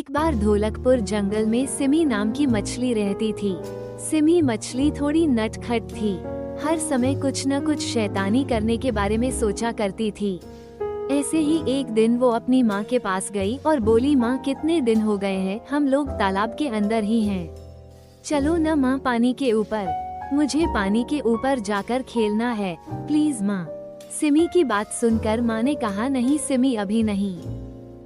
एक बार ढोलकपुर जंगल में सिमी नाम की मछली रहती थी। सिमी मछली थोड़ी नटखट थी, हर समय कुछ न कुछ शैतानी करने के बारे में सोचा करती थी। ऐसे ही एक दिन वो अपनी माँ के पास गई और बोली, माँ कितने दिन हो गए हैं, हम लोग तालाब के अंदर ही हैं। चलो न माँ पानी के ऊपर, मुझे पानी के ऊपर जाकर खेलना है, प्लीज माँ। सिमी की बात सुनकर माँ ने कहा, नहीं सिमी अभी नहीं,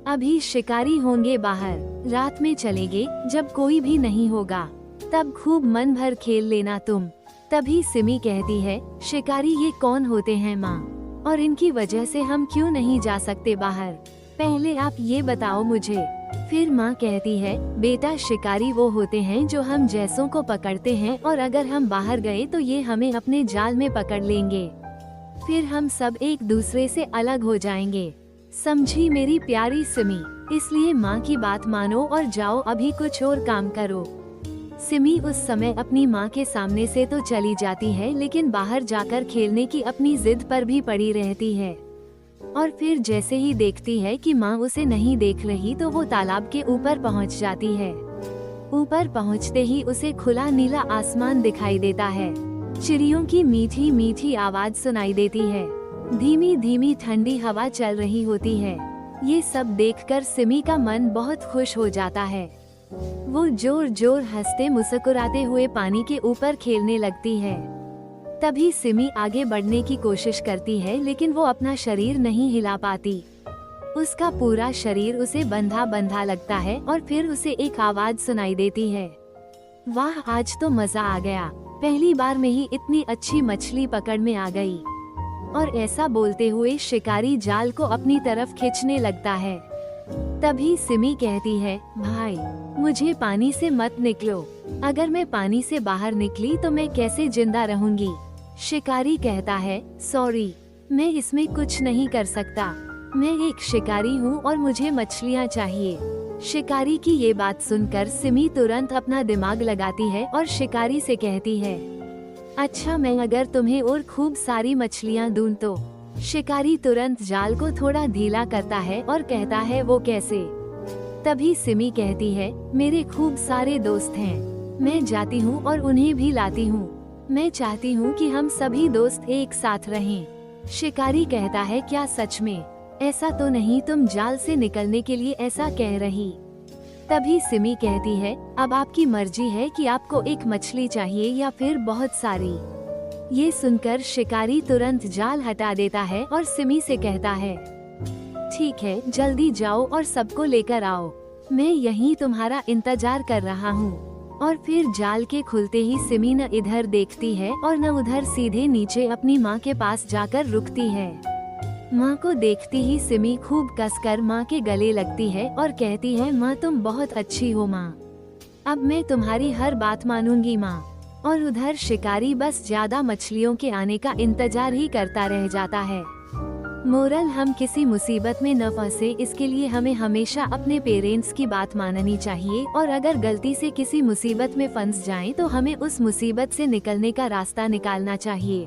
अभी शिकारी होंगे बाहर, रात में चलेंगे जब कोई भी नहीं होगा, तब खूब मन भर खेल लेना तुम। तभी सिमी कहती है, शिकारी ये कौन होते हैं माँ, और इनकी वजह से हम क्यों नहीं जा सकते बाहर, पहले आप ये बताओ मुझे। फिर माँ कहती है, बेटा शिकारी वो होते हैं जो हम जैसों को पकड़ते हैं, और अगर हम बाहर गए तो ये हमें अपने जाल में पकड़ लेंगे, फिर हम सब एक दूसरे से अलग हो जाएंगे, समझी मेरी प्यारी सिमी। इसलिए माँ की बात मानो और जाओ अभी कुछ और काम करो। सिमी उस समय अपनी माँ के सामने से तो चली जाती है, लेकिन बाहर जाकर खेलने की अपनी जिद पर भी पड़ी रहती है। और फिर जैसे ही देखती है कि माँ उसे नहीं देख रही तो वो तालाब के ऊपर पहुँच जाती है। ऊपर पहुँचते ही उसे खुला नीला आसमान दिखाई देता है, चिड़ियों की मीठी मीठी आवाज सुनाई देती है, धीमी धीमी ठंडी हवा चल रही होती है। ये सब देखकर सिमी का मन बहुत खुश हो जाता है। वो जोर जोर हंसते मुस्कुराते हुए पानी के ऊपर खेलने लगती है। तभी सिमी आगे बढ़ने की कोशिश करती है, लेकिन वो अपना शरीर नहीं हिला पाती। उसका पूरा शरीर उसे बंधा बंधा लगता है और फिर उसे एक आवाज सुनाई देती है, वाह आज तो मजा आ गया, पहली बार में ही इतनी अच्छी मछली पकड़ में आ गई। और ऐसा बोलते हुए शिकारी जाल को अपनी तरफ खींचने लगता है। तभी सिमी कहती है, भाई मुझे पानी से मत निकलो, अगर मैं पानी से बाहर निकली तो मैं कैसे जिंदा रहूंगी। शिकारी कहता है, सॉरी मैं इसमें कुछ नहीं कर सकता, मैं एक शिकारी हूँ और मुझे मछलियाँ चाहिए। शिकारी की ये बात सुनकर सिमी तुरंत अपना दिमाग लगाती है और शिकारी से कहती है, अच्छा मैं अगर तुम्हें और खूब सारी मछलियाँ दूं तो। शिकारी तुरंत जाल को थोड़ा ढीला करता है और कहता है, वो कैसे। तभी सिमी कहती है, मेरे खूब सारे दोस्त हैं, मैं जाती हूँ और उन्हें भी लाती हूँ, मैं चाहती हूँ कि हम सभी दोस्त एक साथ रहें। शिकारी कहता है, क्या सच में, ऐसा तो नहीं तुम जाल से निकलने के लिए ऐसा कह रही। तभी सिमी कहती है, अब आपकी मर्जी है कि आपको एक मछली चाहिए या फिर बहुत सारी। ये सुनकर शिकारी तुरंत जाल हटा देता है और सिमी से कहता है, ठीक है जल्दी जाओ और सबको लेकर आओ, मैं यहीं तुम्हारा इंतजार कर रहा हूँ। और फिर जाल के खुलते ही सिमी न इधर देखती है और न उधर, सीधे नीचे अपनी माँ के पास जाकर रुकती है। माँ को देखती ही सिमी खूब कसकर माँ के गले लगती है और कहती है, माँ तुम बहुत अच्छी हो माँ, अब मैं तुम्हारी हर बात मानूंगी माँ। और उधर शिकारी बस ज्यादा मछलियों के आने का इंतजार ही करता रह जाता है। मोरल, हम किसी मुसीबत में न फंसे इसके लिए हमें हमेशा अपने पेरेंट्स की बात माननी चाहिए, और अगर गलती से किसी मुसीबत में फंस जाएं तो हमें उस मुसीबत से निकलने का रास्ता निकालना चाहिए।